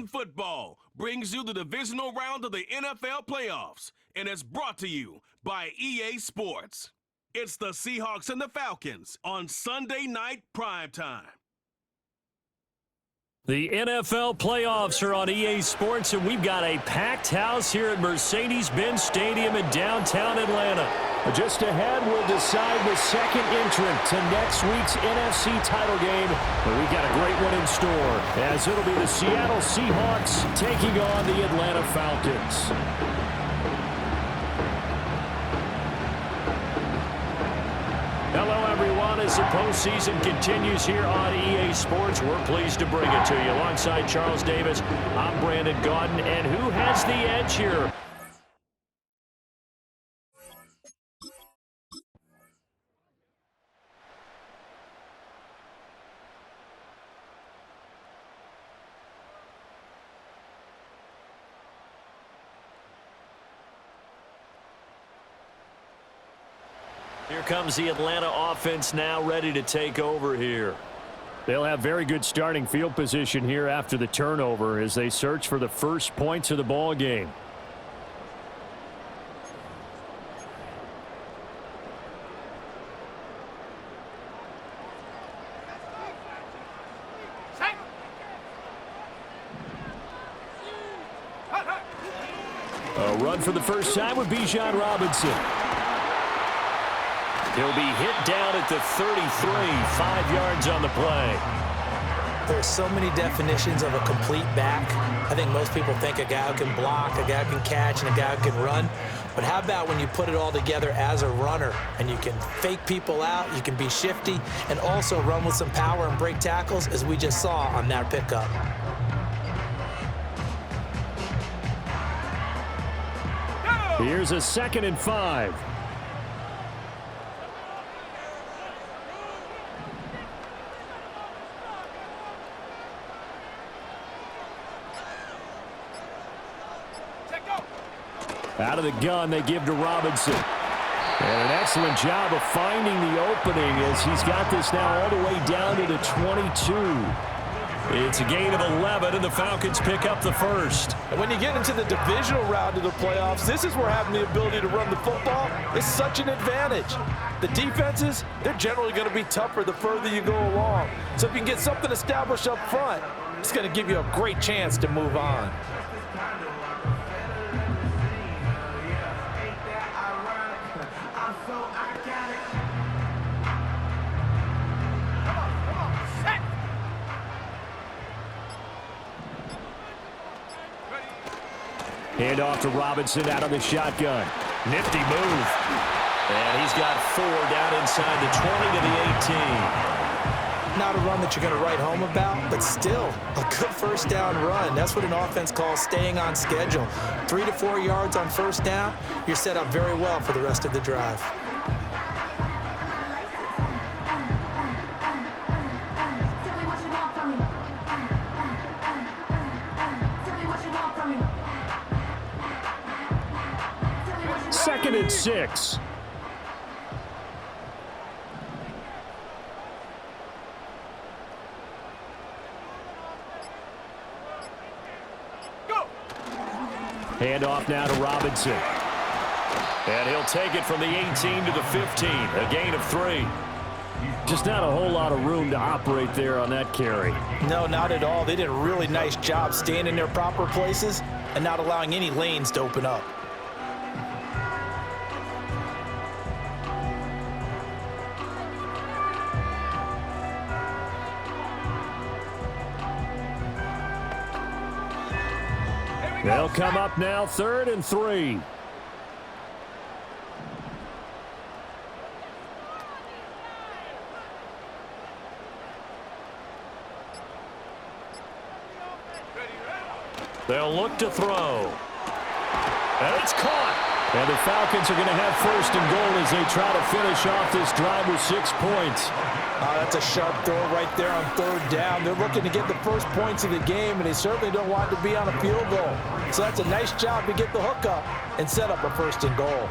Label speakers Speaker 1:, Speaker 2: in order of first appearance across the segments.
Speaker 1: Madden Football brings you the divisional round of the NFL playoffs and is brought to you by EA Sports. It's the Seahawks and the Falcons on Sunday night primetime.
Speaker 2: The NFL playoffs are on EA Sports, and we've got a packed house here at Mercedes-Benz Stadium in downtown Atlanta. Just ahead, we'll decide the second entrant to next week's NFC title game. But we've got a great one in store, as it'll be the Seattle Seahawks taking on the Atlanta Falcons. Hello, everyone. As the postseason continues here on EA Sports, we're pleased to bring it to you. Alongside Charles Davis, I'm Brandon Gaudin. And who has the edge here? Here comes the Atlanta offense now ready to take over here. They'll have very good starting field position here after the turnover as they search for the first points of the ball game. A run for the first time with Bijan Robinson. He'll be hit down at the 33, 5 yards on the play.
Speaker 3: There's so many definitions of a complete back. I think most people think a guy who can block, a guy who can catch, and a guy who can run. But how about when you put it all together as a runner, and you can fake people out, you can be shifty, and also run with some power and break tackles, as we just saw on that pickup.
Speaker 2: Here's a 2nd and 5. Out of the gun, they give to Robinson. And an excellent job of finding the opening as he's got this now all the way down to the 22. It's a gain of 11, and the Falcons pick up the first.
Speaker 4: And when you get into the divisional round of the playoffs, this is where having the ability to run the football is such an advantage. The defenses, they're generally going to be tougher the further you go along. So if you can get something established up front, it's going to give you a great chance to move on.
Speaker 2: Hand off to Robinson out of the shotgun. Nifty move. And he's got 4 down inside the 20 to the 18.
Speaker 3: Not a run that you're going to write home about, but still a good first down run. That's what an offense calls staying on schedule. 3 to 4 yards on first down, you're set up very well for the rest of the drive.
Speaker 2: Second and 6. Hand off now to Robinson. And he'll take it from the 18 to the 15. A gain of 3. Just not a whole lot of room to operate there on that carry.
Speaker 3: No, not at all. They did a really nice job staying in their proper places and not allowing any lanes to open up.
Speaker 2: They'll come up now 3rd and 3. They'll look to throw. And it's caught. And the Falcons are going to have 1st and goal as they try to finish off this drive with 6 points.
Speaker 4: That's a sharp throw right there on 3rd down. They're looking to get the first points of the game, and they certainly don't want it to be on a field goal. So that's a nice job to get the hook up and set up a 1st and goal.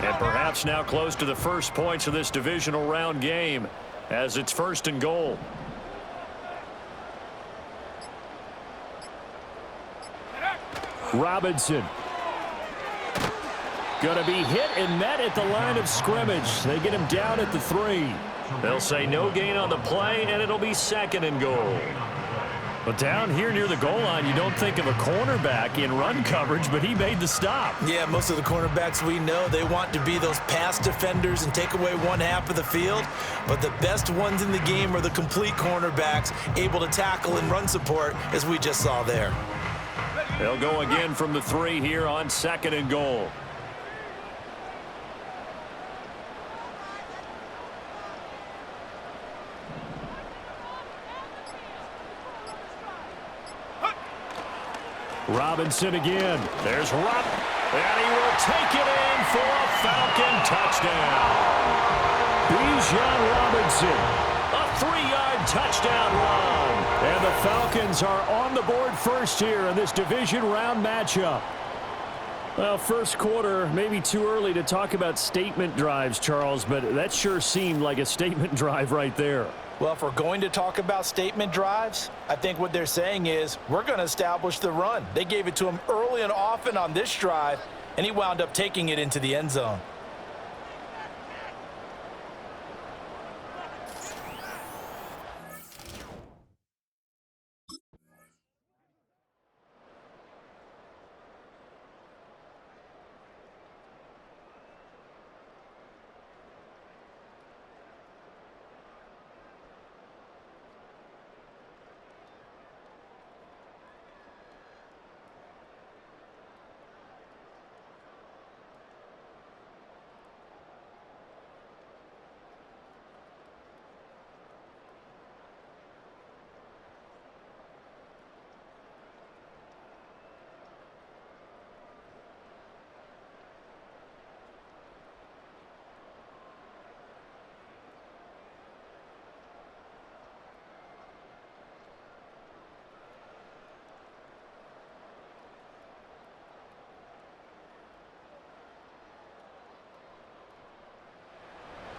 Speaker 2: And perhaps now close to the first points of this divisional round game as it's 1st and goal. Robinson. Going to be hit and met at the line of scrimmage. They get him down at the 3. They'll say no gain on the play, and it'll be 2nd and goal. But down here near the goal line, you don't think of a cornerback in run coverage, but he made the stop.
Speaker 3: Yeah, most of the cornerbacks we know, they want to be those pass defenders and take away one half of the field. But the best ones in the game are the complete cornerbacks, able to tackle and run support, as we just saw there.
Speaker 2: They'll go again from the 3 here on 2nd and goal. Robinson again. There's Rob. And he will take it in for a Falcon touchdown. Bijan Robinson. A 3-yard touchdown run. And the Falcons are on the board first here in this division round matchup. Well, first quarter, maybe too early to talk about statement drives, Charles, but that sure seemed like a statement drive right there.
Speaker 3: Well, if we're going to talk about statement drives, I think what they're saying is we're going to establish the run. They gave it to him early and often on this drive, and he wound up taking it into the end zone.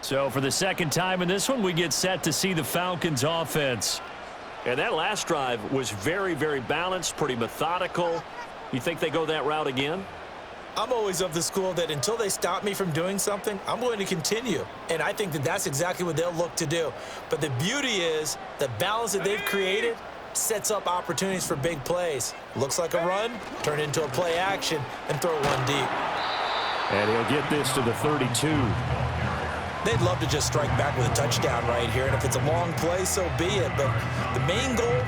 Speaker 2: So for the second time in this one, we get set to see the Falcons offense. And that last drive was very, very balanced, pretty methodical. You think they go that route again?
Speaker 3: I'm always of the school that until they stop me from doing something, I'm going to continue. And I think that that's exactly what they'll look to do. But the beauty is the balance that they've created sets up opportunities for big plays. Looks like a run, turn into a play action, and throw one deep.
Speaker 2: And he'll get this to the 32.
Speaker 3: They'd love to just strike back with a touchdown right here, and if it's a long play, so be it. But the main goal,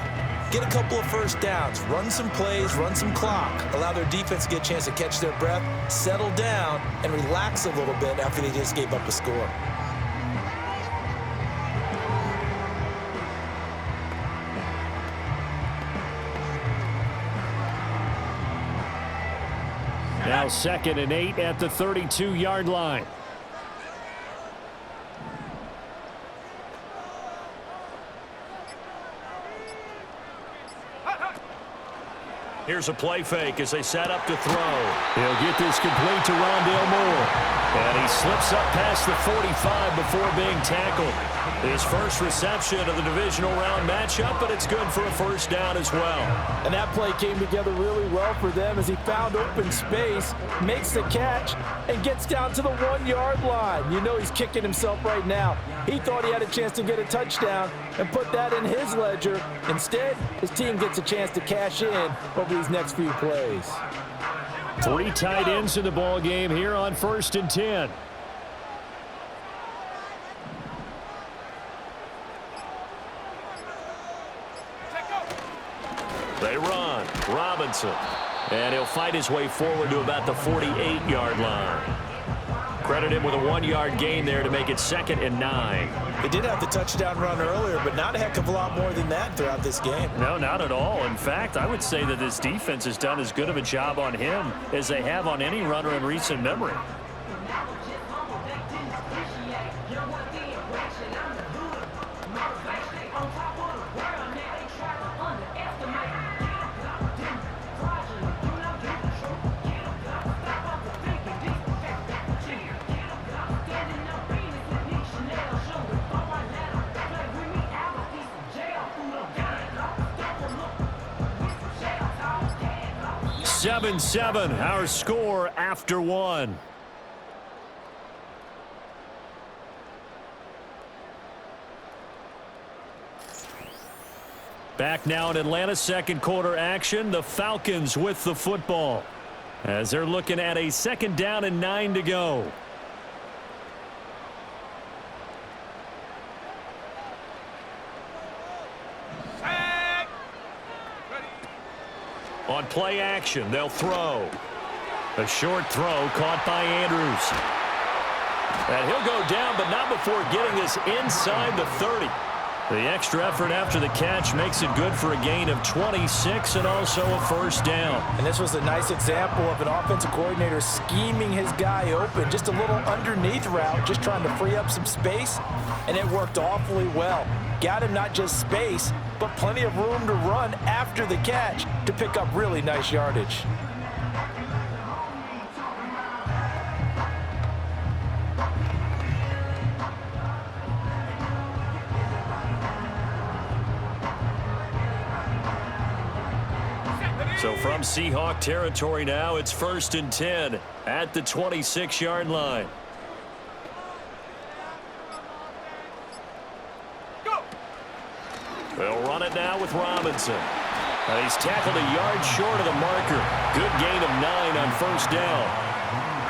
Speaker 3: get a couple of first downs, run some plays, run some clock, allow their defense to get a chance to catch their breath, settle down, and relax a little bit after they just gave up a score.
Speaker 2: Now 2nd and 8 at the 32-yard line. Here's a play fake as they set up to throw. He'll get this complete to Rondale Moore. And he slips up past the 45 before being tackled. His first reception of the divisional round matchup, but it's good for a first down as well.
Speaker 4: And that play came together really well for them as he found open space, makes the catch, and gets down to the 1-yard line. You know he's kicking himself right now. He thought he had a chance to get a touchdown and put that in his ledger. Instead, his team gets a chance to cash in over these next few plays.
Speaker 2: 3 tight ends in the ball game here on 1st and 10. They run. Robinson. And he'll fight his way forward to about the 48-yard line. Credit him with a 1-yard gain there to make it 2nd and 9.
Speaker 3: They did have the touchdown run earlier, but not a heck of a lot more than that throughout this game.
Speaker 2: No, not at all. In fact, I would say that this defense has done as good of a job on him as they have on any runner in recent memory. 7-7, our score after one. Back now in Atlanta, second quarter action. The Falcons with the football as they're looking at a 2nd down and 9 to go. On play action, they'll throw. A short throw caught by Andrews. And he'll go down, but not before getting us inside the 30. The extra effort after the catch makes it good for a gain of 26 and also a 1st down.
Speaker 3: And this was a nice example of an offensive coordinator scheming his guy open. Just a little underneath route, just trying to free up some space, and it worked awfully well. Got him not just space, but plenty of room to run after the catch to pick up really nice yardage.
Speaker 2: So from Seahawk territory now, it's 1st and 10 at the 26-yard line. They'll run it now with Robinson. And he's tackled a yard short of the marker. Good gain of 9 on 1st down.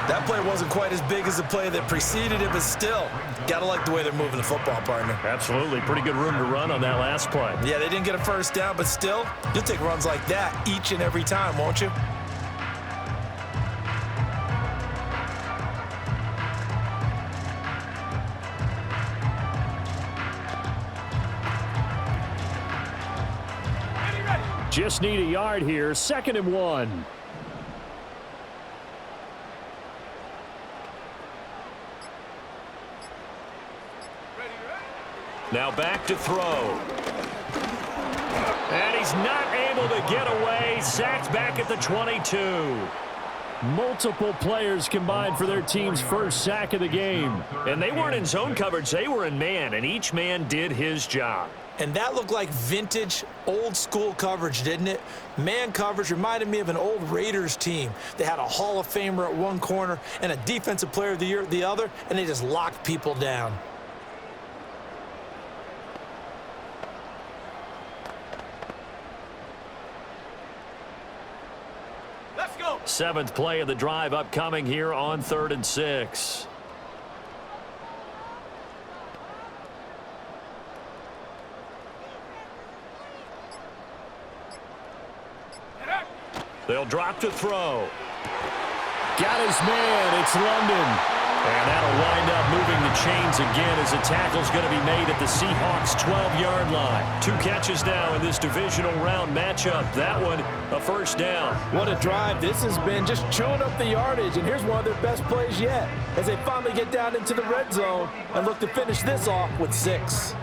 Speaker 3: That play wasn't quite as big as the play that preceded it, but still, gotta like the way they're moving the football, partner.
Speaker 2: Absolutely. Pretty good room to run on that last play.
Speaker 3: Yeah, they didn't get a 1st down, but still, you'll take runs like that each and every time, won't you?
Speaker 2: Just need a yard here. 2nd and 1. Now back to throw. And he's not able to get away. Sacked back at the 22. Multiple players combined for their team's 1st sack of the game. And they weren't in zone coverage. They were in man, and each man did his job.
Speaker 3: And that looked like vintage, old-school coverage, didn't it? Man coverage reminded me of an old Raiders team. They had a Hall of Famer at one corner and a Defensive Player of the Year at the other, and they just locked people down.
Speaker 1: Let's go.
Speaker 2: 7th play of the drive upcoming here on 3rd and 6. They'll drop to throw. Got his man. It's London. And that'll wind up moving the chains again as the tackle's going to be made at the Seahawks' 12-yard line. 2 catches now in this divisional round matchup. That one, a 1st down.
Speaker 4: What a drive. This has been just chewing up the yardage, and here's one of their best plays yet as they finally get down into the red zone and look to finish this off with 6.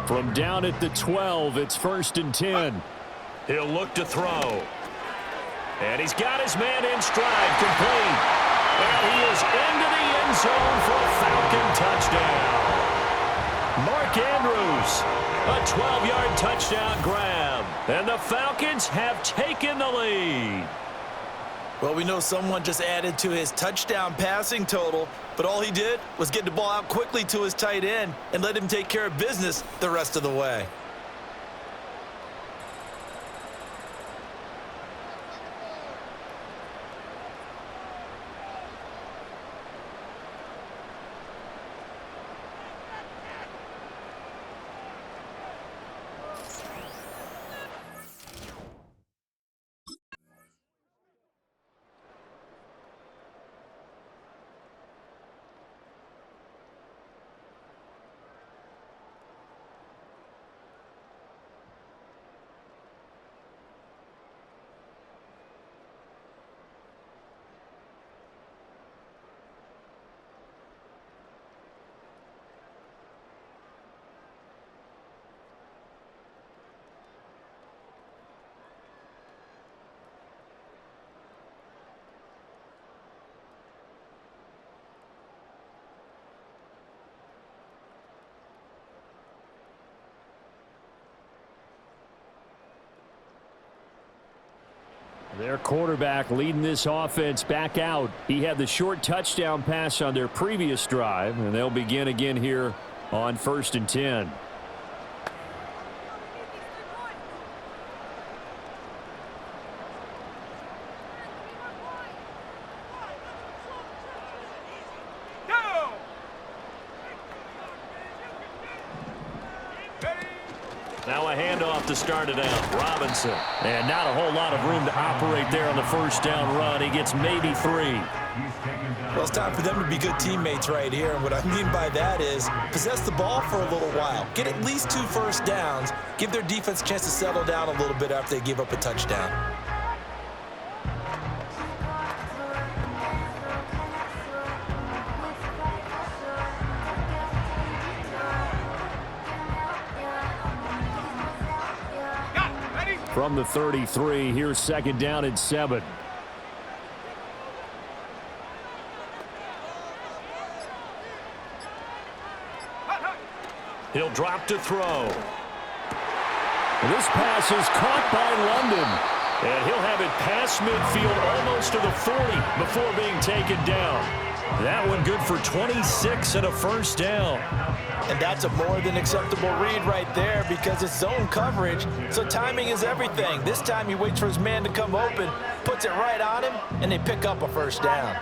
Speaker 2: From down at the 12, it's 1st and 10. He'll look to throw. And he's got his man in stride, complete. And he is into the end zone for a Falcon touchdown. Mark Andrews, a 12-yard touchdown grab. And the Falcons have taken the lead.
Speaker 3: Well, we know someone just added to his touchdown passing total, but all he did was get the ball out quickly to his tight end and let him take care of business the rest of the way.
Speaker 2: Their quarterback leading this offense back out. He had the short touchdown pass on their previous drive, and they'll begin again here on 1st and 10. Now a handoff to start it out. Robinson. And not a whole lot of room to operate there on the first down run. He gets maybe 3.
Speaker 3: Well, it's time for them to be good teammates right here. And what I mean by that is possess the ball for a little while. Get at least 2 first downs. Give their defense a chance to settle down a little bit after they give up a touchdown.
Speaker 2: From the 33, here's 2nd down and 7. He'll drop to throw. This pass is caught by London. And he'll have it past midfield almost to the 40 before being taken down. That one good for 26 and a first down.
Speaker 3: And that's a more than acceptable read right there because it's zone coverage, so timing is everything. This time he waits for his man to come open, puts it right on him, and they pick up a first down.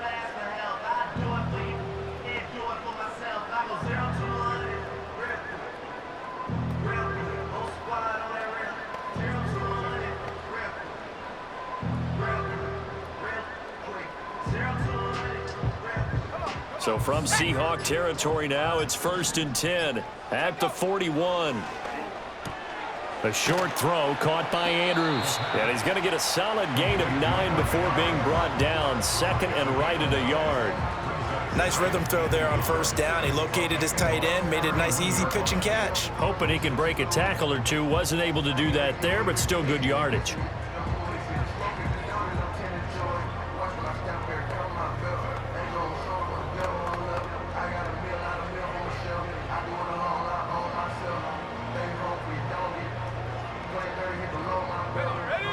Speaker 2: So from Seahawk territory now, it's 1st and 10 at the 41. A short throw caught by Andrews. And he's going to get a solid gain of 9 before being brought down. 2nd and right at a yard.
Speaker 3: Nice rhythm throw there on first down. He located his tight end, made it a nice easy pitch and catch.
Speaker 2: Hoping he can break a tackle or two. Wasn't able to do that there, but still good yardage.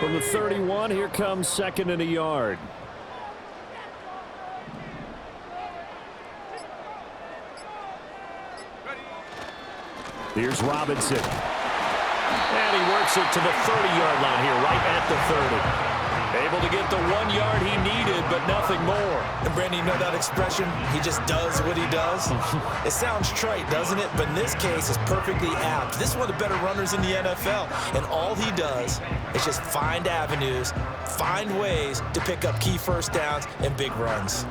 Speaker 2: From the 31, here comes 2nd and a yard. Here's Robinson. And he works it to the 30-yard line here, right at the 30. Able to get the 1 yard he needed, but nothing more.
Speaker 3: And Brandon, you know that expression? He just does what he does. It sounds trite, doesn't it? But in this case, it's perfectly apt. This is one of the better runners in the NFL. And all he does is just find avenues, find ways to pick up key first downs and big runs.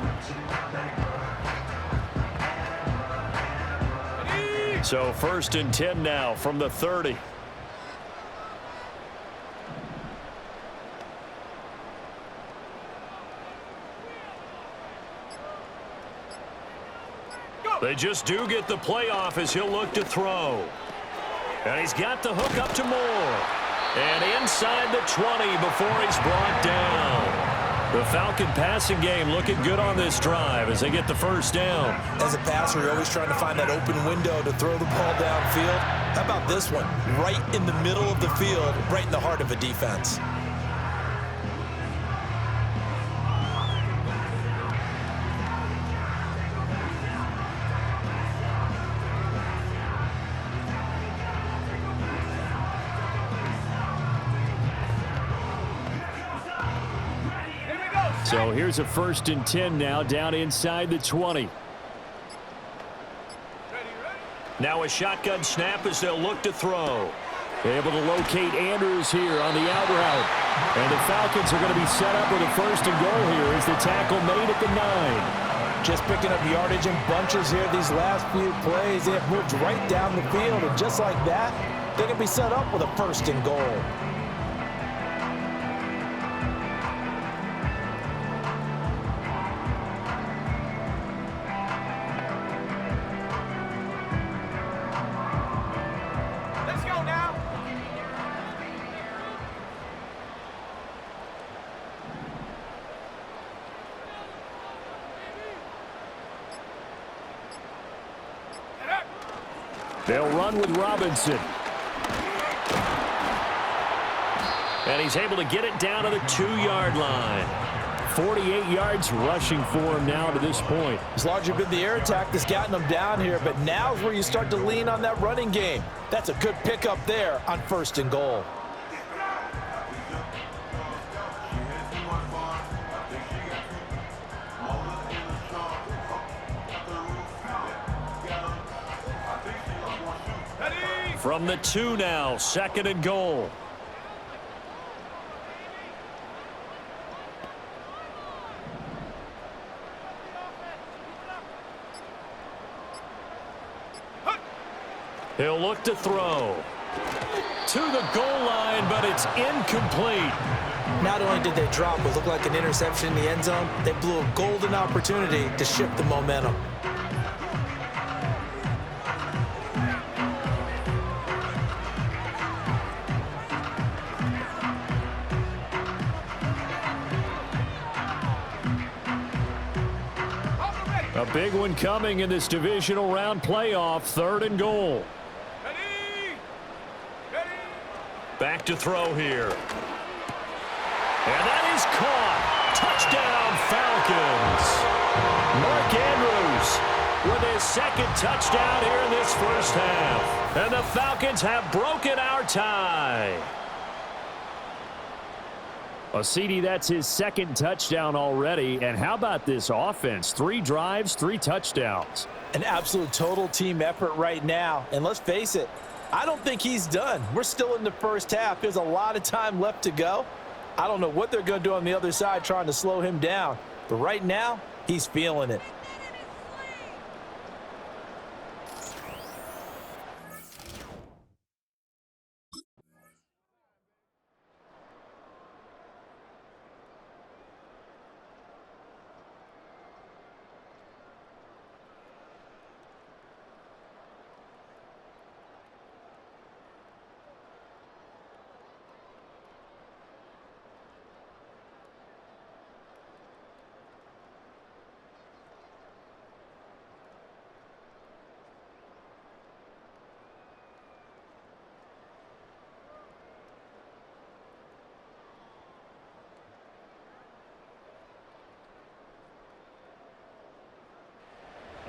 Speaker 2: So 1st and 10 now from the 30. They just do get the playoff as he'll look to throw. And he's got the hook up to Moore. And inside the 20 before he's brought down. The Falcon passing game looking good on this drive as they get the first down.
Speaker 3: As a passer, you're always trying to find that open window to throw the ball downfield. How about this one? Right in the middle of the field, right in the heart of a defense.
Speaker 2: So here's a 1st and 10 now down inside the 20. Now a shotgun snap as they'll look to throw. Able to locate Andrews here on the out route. And the Falcons are going to be set up with a 1st and goal here as the tackle made at the 9.
Speaker 3: Just picking up yardage in bunches here these last few plays. They have moved right down the field, and just like that, they're going to be set up with a 1st and goal.
Speaker 2: They'll run with Robinson. And he's able to get it down to the 2-yard line. 48 yards rushing for him now to this point.
Speaker 4: It's largely been the air attack that's gotten him down here, but now's where you start to lean on that running game. That's a good pickup there on 1st and goal.
Speaker 2: From the 2 now, 2nd and goal. He'll look to throw. To the goal line, but it's incomplete.
Speaker 3: Not only did they drop what looked like an interception in the end zone, they blew a golden opportunity to shift the momentum.
Speaker 2: A big one coming in this divisional round playoff, 3rd and goal. Back to throw here. And that is caught. Touchdown, Falcons. Mark Andrews with his 2nd touchdown here in this 1st half. And the Falcons have broken our tie. Well, CD, that's his 2nd touchdown already. And how about this offense? 3 drives, 3 touchdowns.
Speaker 4: An absolute total team effort right now. And let's face it, I don't think he's done. We're still in the 1st half. There's a lot of time left to go. I don't know what they're going to do on the other side trying to slow him down. But right now, he's feeling it.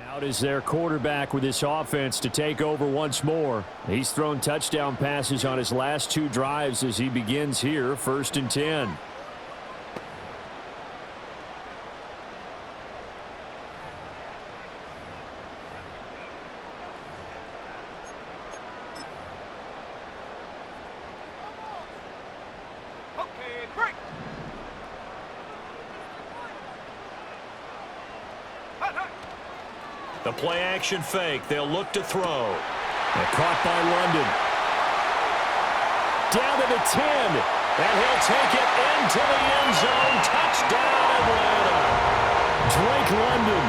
Speaker 2: Out is their quarterback with this offense to take over once more. He's thrown touchdown passes on his last 2 drives as he begins here, 1st and 10. The play-action fake. They'll look to throw. And caught by London. Down to the 10. And he'll take it into the end zone. Touchdown, Atlanta. Drake London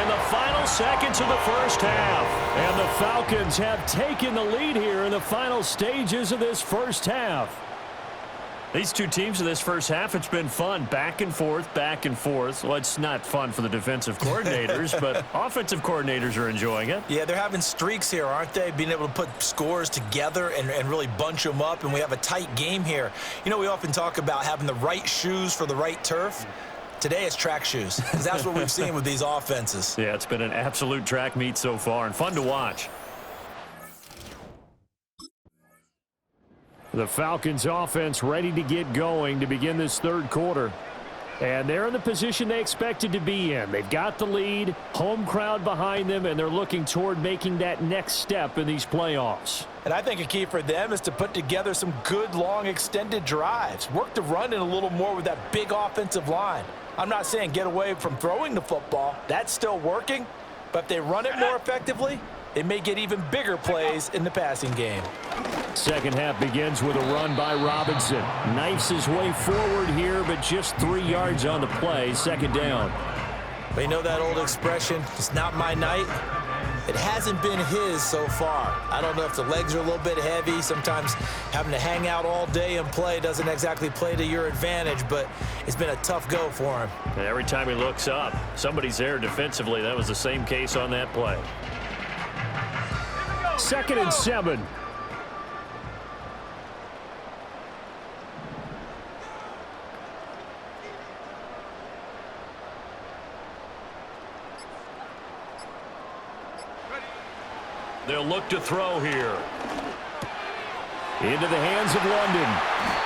Speaker 2: in the final seconds of the 1st half. And the Falcons have taken the lead here in the final stages of this 1st half. These 2 teams in this 1st half, it's been fun. Back and forth, back and forth. Well, it's not fun for the defensive coordinators, but offensive coordinators are enjoying it.
Speaker 3: Yeah, they're having streaks here, aren't they? Being able to put scores together and really bunch them up, and we have a tight game here. You know, we often talk about having the right shoes for the right turf. Today it's track shoes, because that's what we've seen with these offenses.
Speaker 2: Yeah, it's been an absolute track meet so far, and fun to watch. The Falcons offense ready to get going to begin this 3rd quarter. And they're in the position they expected to be in. They've got the lead, home crowd behind them, and they're looking toward making that next step in these playoffs.
Speaker 4: And I think a key for them is to put together some good, long, extended drives. Work the run in a little more with that big offensive line. I'm not saying get away from throwing the football. That's still working. But if they run it more effectively, they may get even bigger plays in the passing game.
Speaker 2: 2nd half begins with a run by Robinson. Knifes his way forward here, but just 3 yards on the play. 2nd down.
Speaker 3: But you know that old expression, it's not my night? It hasn't been his so far. I don't know if the legs are a little bit heavy. Sometimes having to hang out all day and play doesn't exactly play to your advantage, but it's been a tough go for him.
Speaker 2: And every time he looks up, somebody's there defensively. That was the same case on that play. 2nd and 7. They'll look to throw here. Into the hands of London.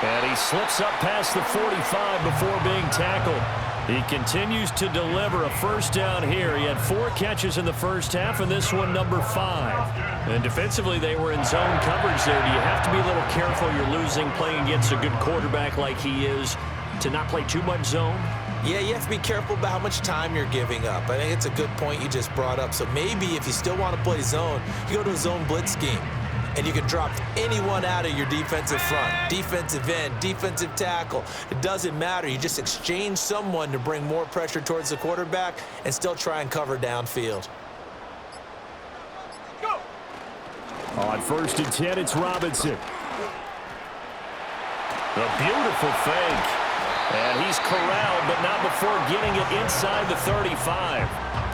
Speaker 2: And he slips up past the 45 before being tackled. He continues to deliver a first down here. He had 4 catches in the first half, and this one number 5. And defensively, they were in zone coverage there. Do you have to be a little careful? You're losing playing against a good quarterback like he is to not play too much zone?
Speaker 3: Yeah, you have to be careful about how much time you're giving up. I think it's a good point you just brought up. So maybe if you still want to play zone, you go to a zone blitz scheme. And you can drop anyone out of your defensive front, defensive end, defensive tackle. It doesn't matter. You just exchange someone to bring more pressure towards the quarterback and still try and cover downfield.
Speaker 2: Go. On 1st and 10, it's Robinson. A beautiful fake. And he's corralled, but not before getting it inside the 35.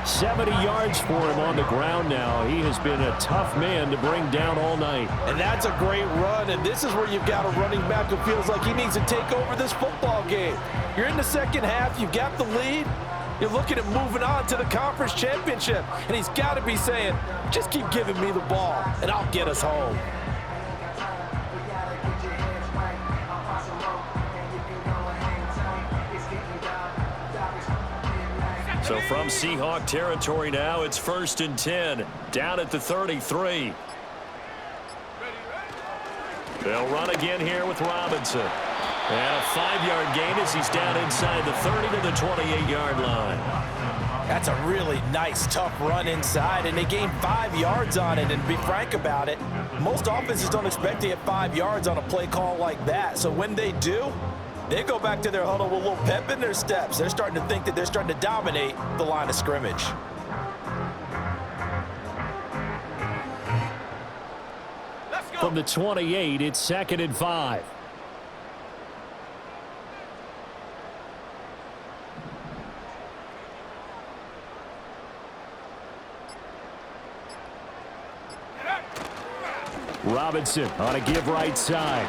Speaker 2: 70 yards for him on the ground now. He has been a tough man to bring down all night.
Speaker 4: And that's a great run, and this is where you've got a running back who feels like he needs to take over this football game. You're in the second half, you've got the lead. You're looking at moving on to the conference championship, and he's got to be saying, just keep giving me the ball, and I'll get us home.
Speaker 2: So from Seahawk territory now, it's 1st and 10, down at the 33. They'll run again here with Robinson. And a 5-yard gain as he's down inside the 30 to the 28-yard line.
Speaker 3: That's a really nice, tough run inside, and they gained 5 yards on it. And to be frank about it, most offenses don't expect to get 5 yards on a play call like that. So when they do, they go back to their huddle with a little pep in their steps. They're starting to think that they're starting to dominate the line of scrimmage.
Speaker 2: From the 28, it's 2nd and 5. Robinson on a give right side.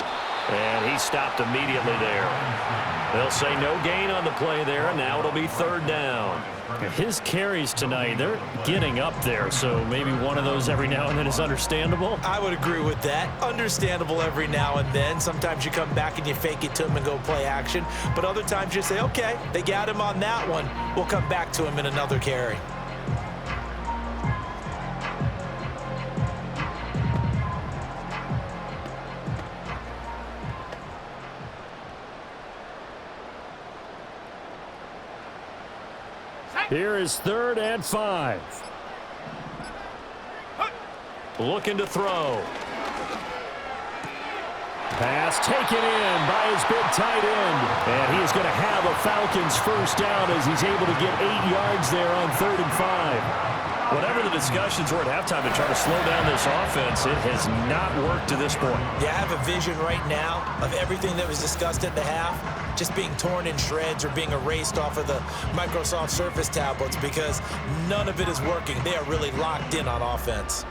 Speaker 2: And he stopped immediately there. They'll say no gain on the play there, and now it'll be 3rd down. His carries tonight, they're getting up there, so maybe one of those every now and then is understandable.
Speaker 3: I would agree with that. Understandable every now and then. Sometimes you come back and you fake it to him and go play action. But other times you say, okay, they got him on that one. We'll come back to him in another carry.
Speaker 2: Here is 3rd and 5. Looking to throw. Pass taken in by his big tight end. And he is going to have a Falcons first down as he's able to get 8 yards there on 3rd and 5. Whatever the discussions were at halftime to try to slow down this offense, it has not worked to this point.
Speaker 3: Yeah, I have a vision right now of everything that was discussed at the half just being torn in shreds or being erased off of the Microsoft Surface tablets because none of it is working. They are really locked in on offense.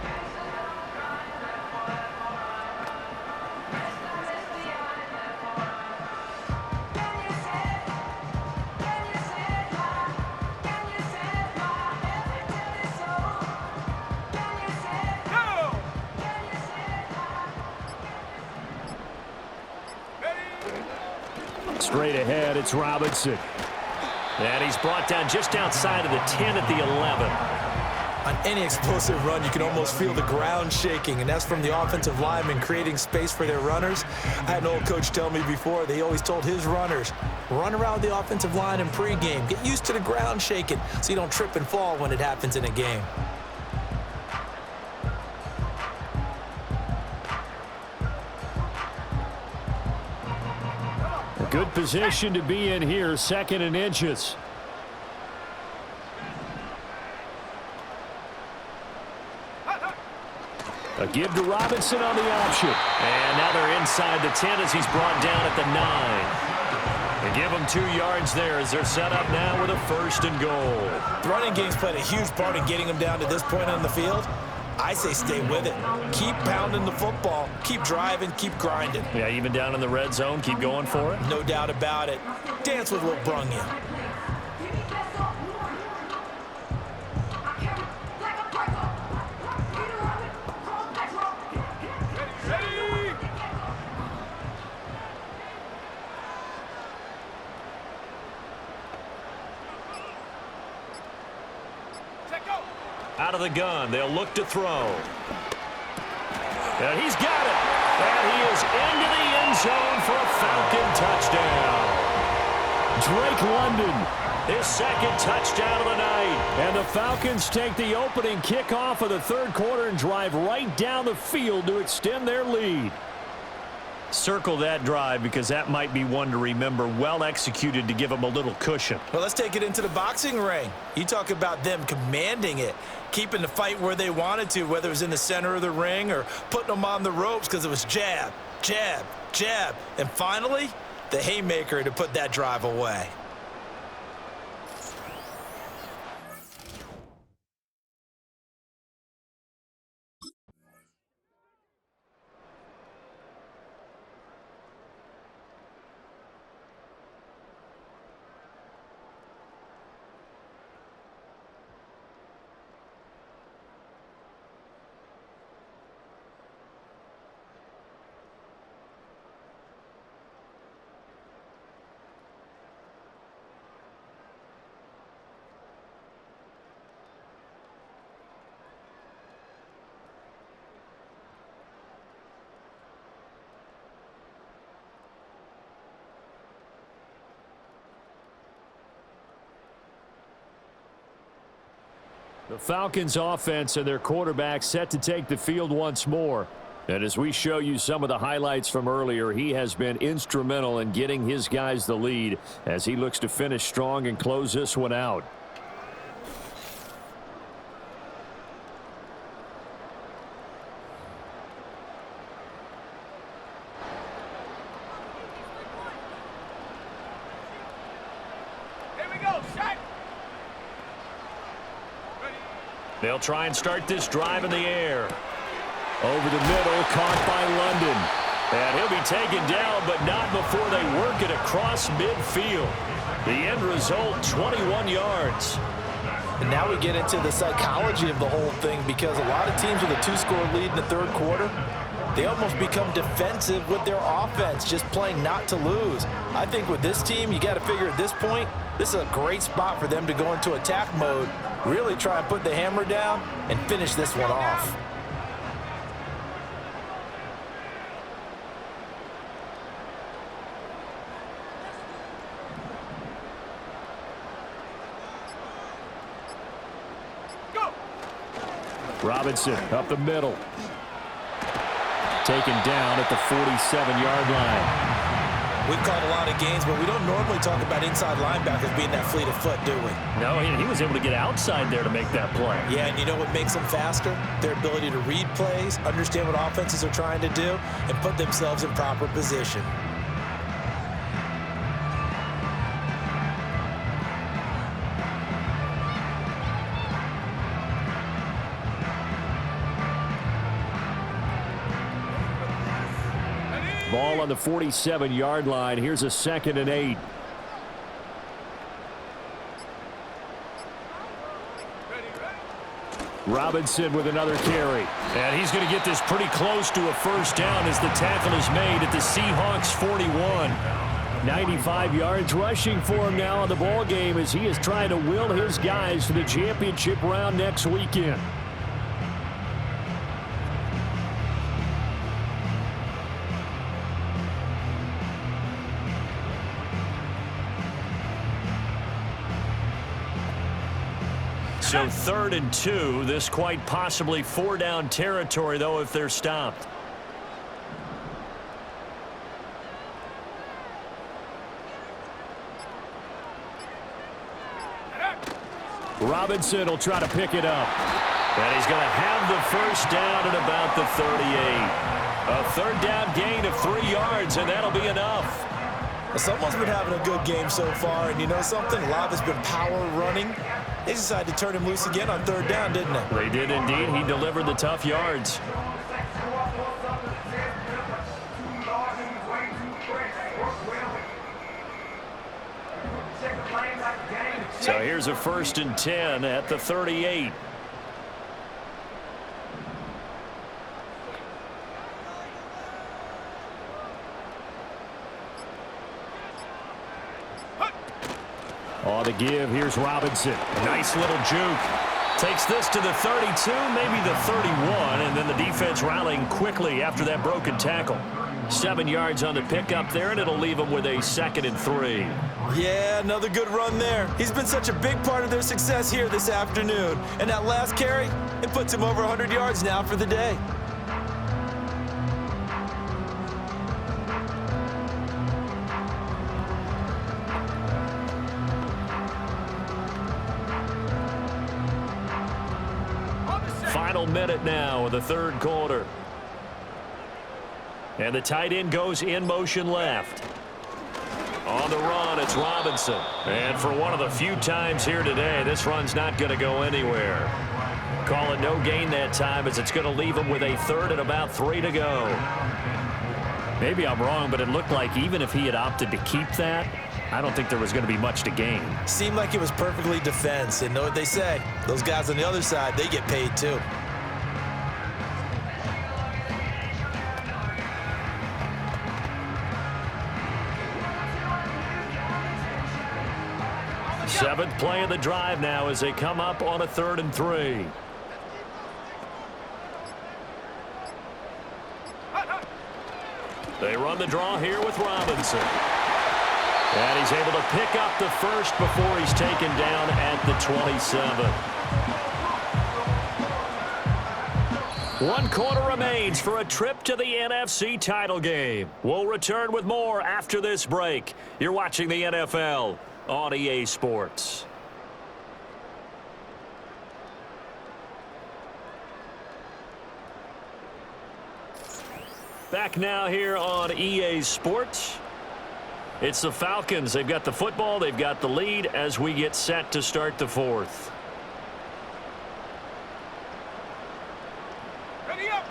Speaker 2: Straight ahead, it's Robinson. And he's brought down just outside of the 10 at the 11.
Speaker 3: On any explosive run, you can almost feel the ground shaking, and that's from the offensive linemen creating space for their runners. I had an old coach tell me before, they always told his runners, run around the offensive line in pregame. Get used to the ground shaking so you don't trip and fall when it happens in a game.
Speaker 2: Good position to be in here, 2nd and inches. A give to Robinson on the option. And now they're inside the 10 as he's brought down at the 9. They give him 2 yards there as they're set up now with a 1st and goal.
Speaker 3: The running game's played a huge part in getting them down to this point on the field. I say stay with it. Keep pounding the football. Keep driving. Keep grinding.
Speaker 2: Yeah, even down in the red zone, keep going for it.
Speaker 3: No doubt about it. Dance with what brung you.
Speaker 2: Out of the gun, they'll look to throw. And he's got it. And he is into the end zone for a Falcon touchdown. Drake London, his second touchdown of the night. And the Falcons take the opening kickoff of the third quarter and drive right down the field to extend their lead. Circle that drive because that might be one to remember. Well executed to give them a little cushion.
Speaker 3: Well, let's take it into the boxing ring. You talk about them commanding it, keeping the fight where they wanted to, whether it was in the center of the ring or putting them on the ropes because it was jab, jab, jab. And finally, the haymaker to put that drive away.
Speaker 2: The Falcons offense and their quarterback set to take the field once more. And as we show you some of the highlights from earlier, he has been instrumental in getting his guys the lead as he looks to finish strong and close this one out. They'll try and start this drive in the air. Over the middle, caught by London. And he'll be taken down, but not before they work it across midfield. The end result, 21 yards.
Speaker 3: And now we get into the psychology of the whole thing because a lot of teams with a two-score lead in the third quarter, they almost become defensive with their offense, just playing not to lose. I think with this team, you got to figure at this point, this is a great spot for them to go into attack mode, really try and put the hammer down and finish this one off.
Speaker 2: Robinson up the middle. Taken down at the 47-yard line.
Speaker 3: We've called a lot of games, but we don't normally talk about inside linebackers being that fleet of foot, do we?
Speaker 2: No, he was able to get outside there to make that play.
Speaker 3: Yeah, and you know what makes them faster? Their ability to read plays, understand what offenses are trying to do, and put themselves in proper position.
Speaker 2: Ball on the 47-yard line. Here's a 2nd and 8. Robinson with another carry. And he's going to get this pretty close to a first down as the tackle is made at the Seahawks 41. 95 yards rushing for him now in the ball game as he is trying to will his guys to the championship round next weekend. So 3rd and 2, this quite possibly 4-down territory, though, if they're stopped. Robinson will try to pick it up. And he's going to have the first down at about the 38. A 3rd down gain of 3 yards, and that'll be enough.
Speaker 3: Well, someone's been having a good game so far, and you know something? A lot has been power running. They decided to turn him loose again on 3rd down, didn't they?
Speaker 2: They did indeed. He delivered the tough yards. So here's a 1st and 10 at the 38. On the give, here's Robinson. Nice little juke. Takes this to the 32, maybe the 31, and then the defense rallying quickly after that broken tackle. 7 yards on the pickup there, and it'll leave them with a 2nd and 3.
Speaker 3: Yeah, another good run there. He's been such a big part of their success here this afternoon. And that last carry, it puts him over 100 yards now for the day.
Speaker 2: Final minute now of the 3rd quarter. And the tight end goes in motion left. On the run, it's Robinson. And for one of the few times here today, this run's not going to go anywhere. Call it no gain that time, as it's going to leave him with a 3rd and about 3 to go. Maybe I'm wrong, but it looked like even if he had opted to keep that, I don't think there was going to be much to gain.
Speaker 3: Seemed like it was perfectly defense. And know what they say, those guys on the other side, they get paid too.
Speaker 2: Seventh play of the drive now as they come up on a 3rd and 3. They run the draw here with Robinson. And he's able to pick up the first before he's taken down at the 27. 1 quarter remains for a trip to the NFC title game. We'll return with more after this break. You're watching the NFL on EA Sports. Back now here on EA Sports. It's the Falcons. They've got the football. They've got the lead as we get set to start the 4th.
Speaker 1: Ready up.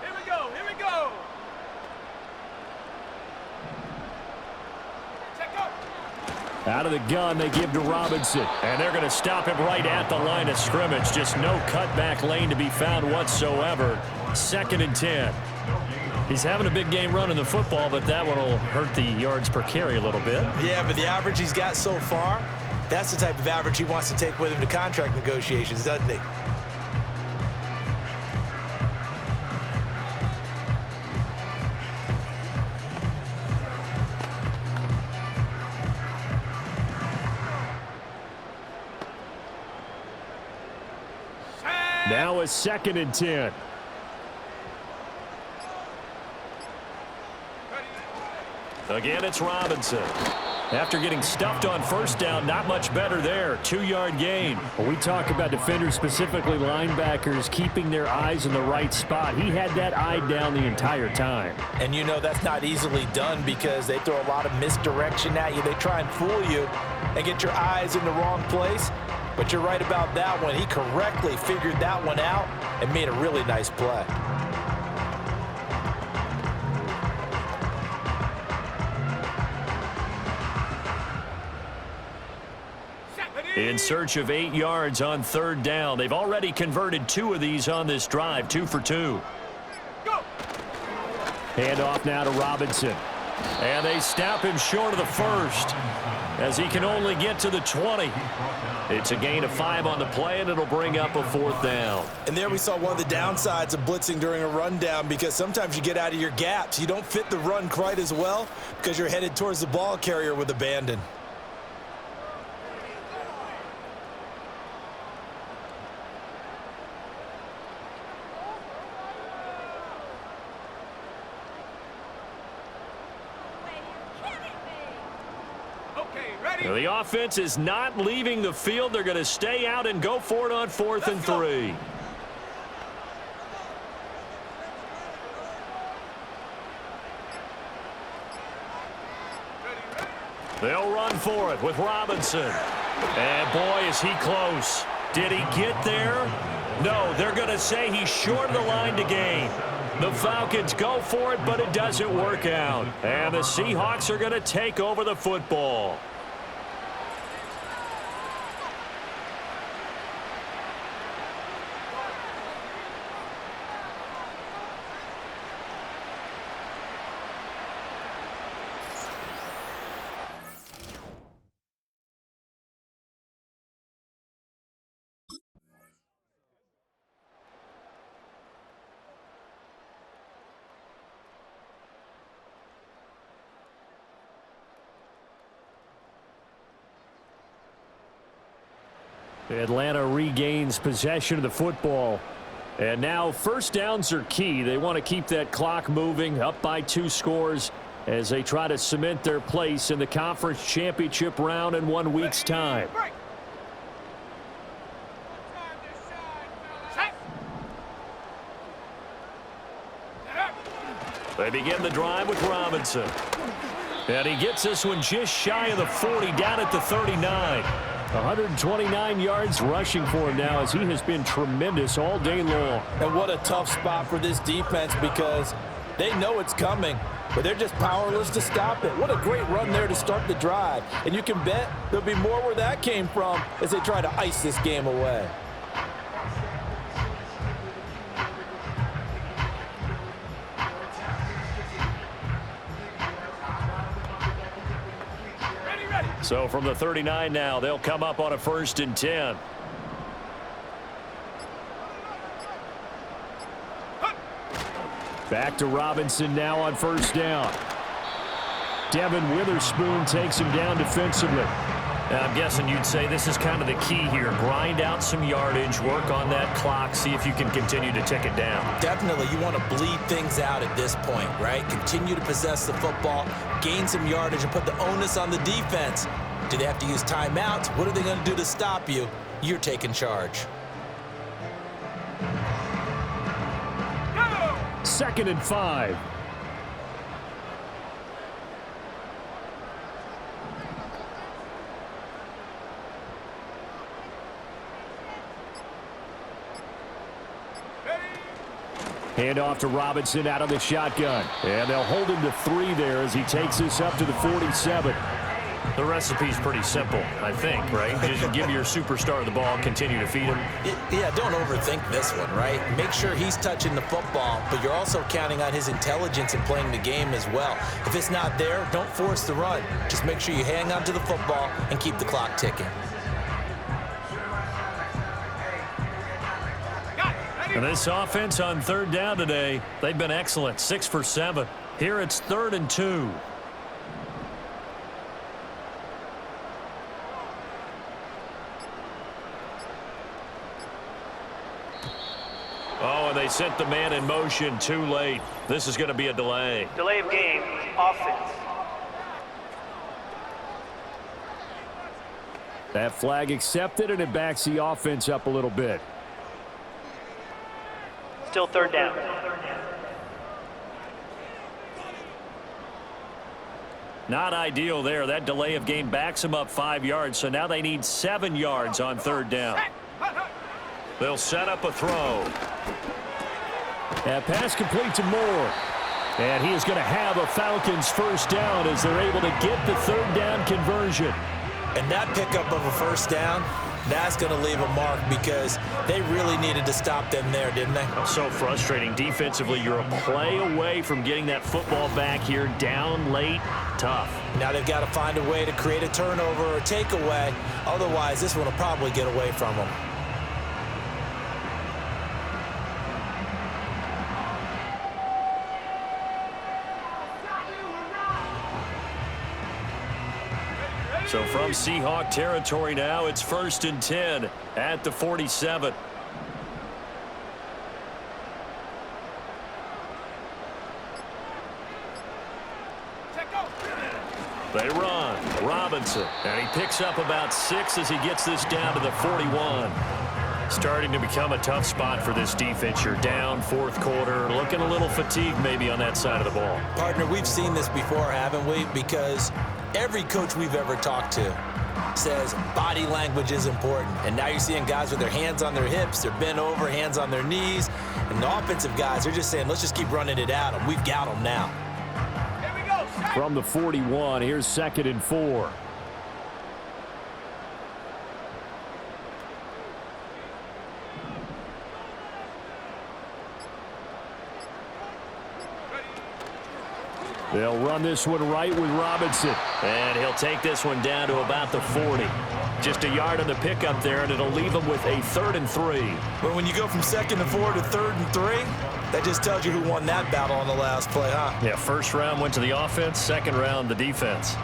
Speaker 1: Here we go. Here we go. Check up.
Speaker 2: Out of the gun, they give to Robinson. And they're going to stop him right at the line of scrimmage. Just no cutback lane to be found whatsoever. 2nd and 10. He's having a big game running the football, but that one will hurt the yards per carry a little bit.
Speaker 3: Yeah, but the average he's got so far, that's the type of average he wants to take with him to contract negotiations, doesn't he?
Speaker 2: Now a 2nd and 10. Again, it's Robinson. After getting stuffed on 1st down, not much better there. 2-yard gain.
Speaker 5: When we talk about defenders, specifically linebackers, keeping their eyes in the right spot, he had that eye down the entire time.
Speaker 3: And you know that's not easily done because they throw a lot of misdirection at you. They try and fool you and get your eyes in the wrong place. But you're right about that one. He correctly figured that one out and made a really nice play.
Speaker 2: In search of 8 yards on 3rd down. They've already converted 2 of these on this drive, 2 for 2.
Speaker 1: Go.
Speaker 5: Hand off now to Robinson.
Speaker 2: And they stop him short of the 1st as he can only get to the 20. It's a gain of 5 on the play, and it'll bring up a 4th down.
Speaker 3: And there we saw one of the downsides of blitzing during a rundown because sometimes you get out of your gaps. You don't fit the run quite as well because you're headed towards the ball carrier with abandon.
Speaker 2: The offense is not leaving the field. They're going to stay out and go for it on 4th and 3. They'll run for it with Robinson. And boy, is he close. Did he get there? No, they're going to say he's short of the line to gain. The Falcons go for it, but it doesn't work out. And the Seahawks are going to take over the football.
Speaker 5: Atlanta regains possession of the football. And now first downs are key. They want to keep that clock moving, up by 2 scores as they try to cement their place in the conference championship round in 1 week's time. They begin the drive with Robinson. And he gets this one just shy of the 40, down at the 39. 129 yards rushing for him now as he has been tremendous all day long.
Speaker 4: And what a tough spot for this defense because they know it's coming, but they're just powerless to stop it. What a great run there to start the drive. And you can bet there'll be more where that came from as they try to ice this game away.
Speaker 5: So from the 39 now, they'll come up on a 1st and 10. Back to Robinson now on 1st down. Devin Witherspoon takes him down defensively.
Speaker 2: I'm guessing you'd say this is kind of the key here. Grind out some yardage, work on that clock, see if you can continue to tick it down.
Speaker 3: Definitely, you want to bleed things out at this point, right? Continue to possess the football, gain some yardage, and put the onus on the defense. Do they have to use timeouts? What are they going to do to stop you? You're taking charge.
Speaker 5: 2nd and 5. Hand off to Robinson out of the shotgun. And they'll hold him to 3 there as he takes this up to the 47.
Speaker 2: The recipe's pretty simple, I think, right? Just give your superstar the ball, continue to feed him.
Speaker 3: Yeah, don't overthink this one, right? Make sure he's touching the football, but you're also counting on his intelligence in playing the game as well. If it's not there, don't force the run. Just make sure you hang on to the football and keep the clock ticking.
Speaker 2: And this offense on 3rd down today, they've been excellent, 6 for 7. Here it's 3rd and 2. Oh, and they sent the man in motion too late. This is going to be a delay.
Speaker 6: Delay of game, offense.
Speaker 5: That flag accepted, and it backs the offense up a little bit.
Speaker 6: Still 3rd down.
Speaker 2: Not ideal there. That delay of game backs them up 5 yards, so now they need 7 yards on 3rd down. They'll set up a throw.
Speaker 5: That pass complete to Moore. And he is going to have a Falcons 1st down as they're able to get the 3rd down conversion.
Speaker 3: And that pickup of a 1st down, that's going to leave a mark because they really needed to stop them there, didn't they?
Speaker 2: So frustrating. Defensively, you're a play away from getting that football back here. Down late, tough.
Speaker 3: Now they've got to find a way to create a turnover or takeaway. Otherwise, this one will probably get away from them.
Speaker 2: So from Seahawk territory now, it's 1st and 10 at the 47. They run. Robinson. And he picks up about 6 as he gets this down to the 41. Starting to become a tough spot for this defense. You're down 4th quarter. Looking a little fatigued maybe on that side of the ball.
Speaker 3: Partner, we've seen this before, haven't we? Because every coach we've ever talked to says body language is important. And now you're seeing guys with their hands on their hips, they're bent over, hands on their knees. And the offensive guys, they're just saying, let's just keep running it at them. We've got them now.
Speaker 5: From the 41, here's 2nd and 4. They'll run this one right with Robinson.
Speaker 2: And he'll take this one down to about the 40. Just a yard on the pickup there, and it'll leave him with a 3rd and 3.
Speaker 3: But when you go from 2nd and 4 to 3rd and 3, that just tells you who won that battle on the last play, huh?
Speaker 2: Yeah, 1st round went to the offense, 2nd round the defense.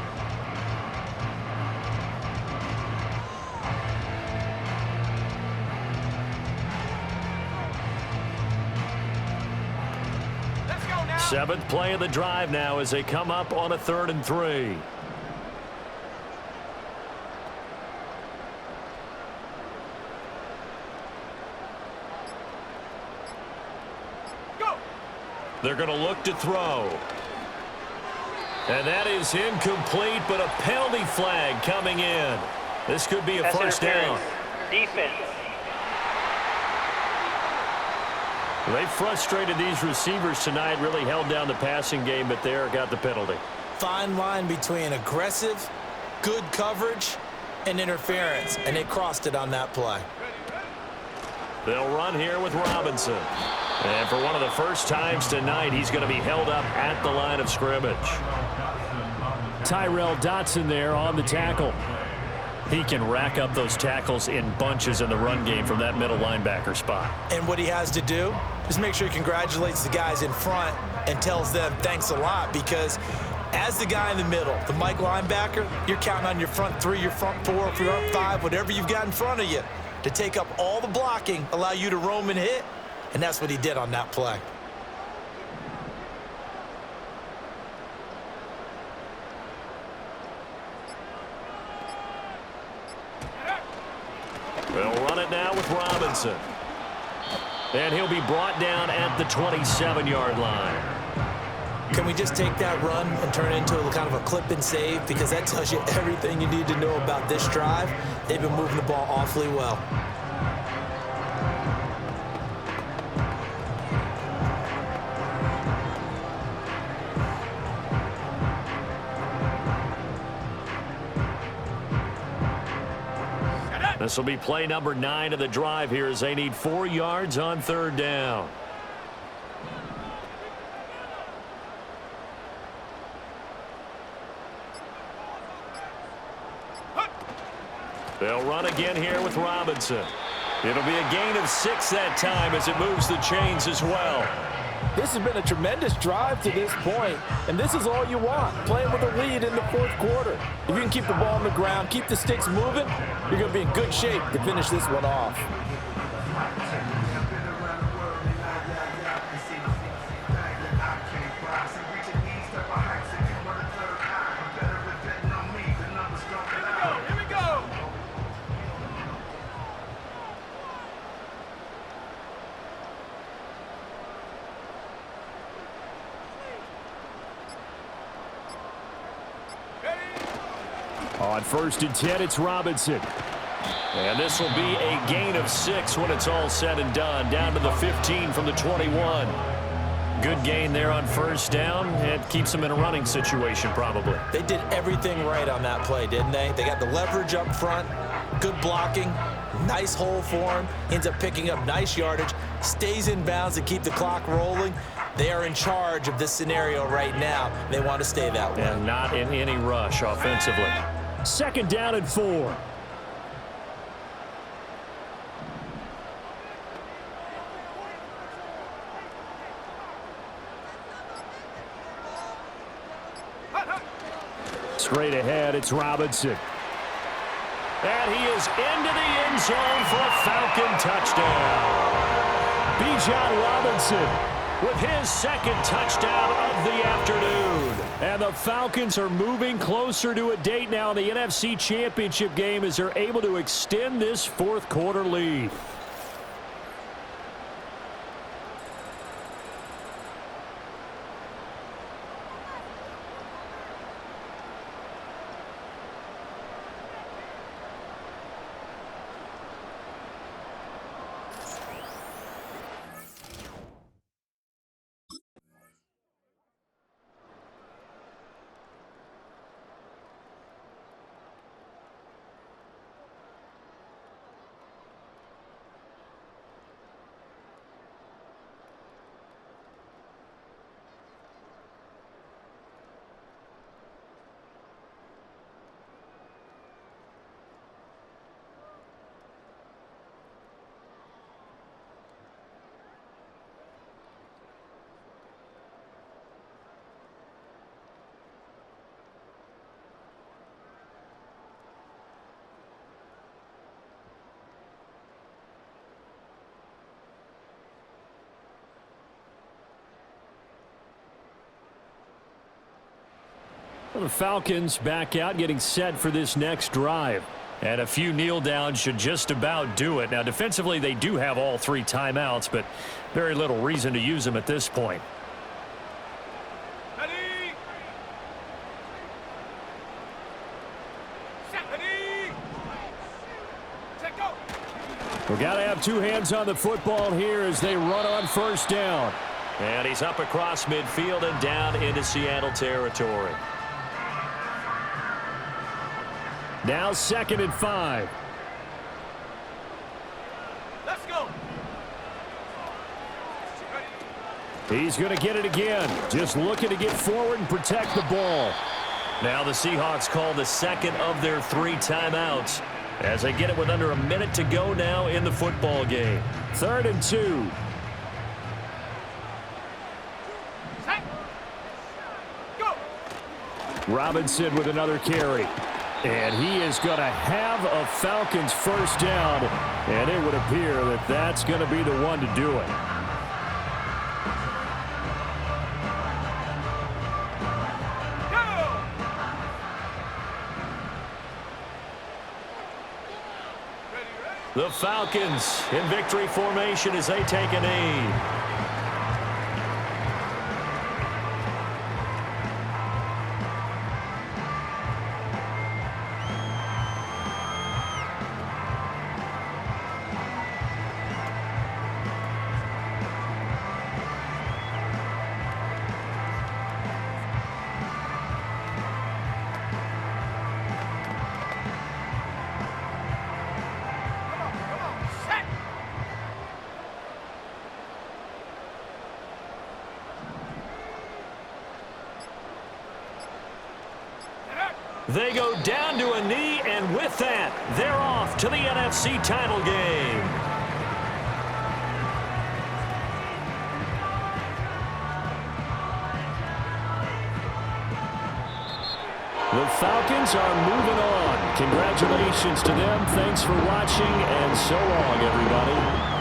Speaker 2: Seventh play of the drive now as they come up on a 3rd and 3. They're going to look to throw. And that is incomplete, but a penalty flag coming in. This could be a first down.
Speaker 6: Defense.
Speaker 2: They frustrated these receivers tonight, really held down the passing game, but there got the penalty.
Speaker 3: Fine line between aggressive, good coverage, and interference, and they crossed it on that play.
Speaker 2: They'll run here with Robinson. And for one of the first times tonight, he's going to be held up at the line of scrimmage.
Speaker 5: Tyrell Dotson there on the tackle. He can rack up those tackles in bunches in the run game from that middle linebacker spot.
Speaker 3: And what he has to do is make sure he congratulates the guys in front and tells them thanks a lot, because as the guy in the middle, the Mike linebacker, you're counting on your front 3, your front 4, your front 5, whatever you've got in front of you to take up all the blocking, allow you to roam and hit. And that's what he did on that play.
Speaker 2: They'll run it now with Robinson. And he'll be brought down at the 27-yard line.
Speaker 3: Can we just take that run and turn it into a kind of a clip and save? Because that tells you everything you need to know about this drive. They've been moving the ball awfully well.
Speaker 2: This will be play number 9 of the drive here as they need 4 yards on 3rd down. They'll run again here with Robinson. It'll be a gain of 6 that time as it moves the chains as well.
Speaker 4: This has been a tremendous drive to this point, and this is all you want, playing with a lead in the 4th quarter. If you can keep the ball on the ground, keep the sticks moving, you're going to be in good shape to finish this one off.
Speaker 5: On 1st and 10, it's Robinson.
Speaker 2: And this will be a gain of 6 when it's all said and done, down to the 15 from the 21. Good gain there on 1st down. It keeps them in a running situation probably.
Speaker 3: They did everything right on that play, didn't they? They got the leverage up front, good blocking, nice hole for him, ends up picking up nice yardage, stays in bounds to keep the clock rolling. They are in charge of this scenario right now. They want to stay that way.
Speaker 2: And not in any rush offensively.
Speaker 5: 2nd down and 4. Straight ahead, it's Robinson.
Speaker 2: And he is into the end zone for a Falcon touchdown.
Speaker 5: Bijan Robinson
Speaker 2: with his 2nd touchdown of the afternoon.
Speaker 5: And the Falcons are moving closer to a date now in the NFC Championship game as they're able to extend this 4th quarter lead. The Falcons back out, getting set for this next drive. And a few kneel downs should just about do it. Now, defensively, they do have all 3 timeouts, but very little reason to use them at this point.
Speaker 1: Ready? Set. Ready? Set, go.
Speaker 5: We've got to have 2 hands on the football here as they run on first down. And he's up across midfield and down into Seattle territory. Now 2nd and 5.
Speaker 1: Let's go.
Speaker 5: He's going to get it again. Just looking to get forward and protect the ball. Now the Seahawks call the 2nd of their 3 timeouts as they get it with under a minute to go now in the football game. 3rd and 2.
Speaker 1: Set. Go.
Speaker 5: Robinson with another carry. And he is going to have a Falcons first down, and it would appear that that's going to be the one to do it.
Speaker 1: Go.
Speaker 5: The Falcons in victory formation as they take a knee. They go down to a knee, and with that, they're off to the NFC title game. The Falcons are moving on. Congratulations to them. Thanks for watching, and so long, everybody.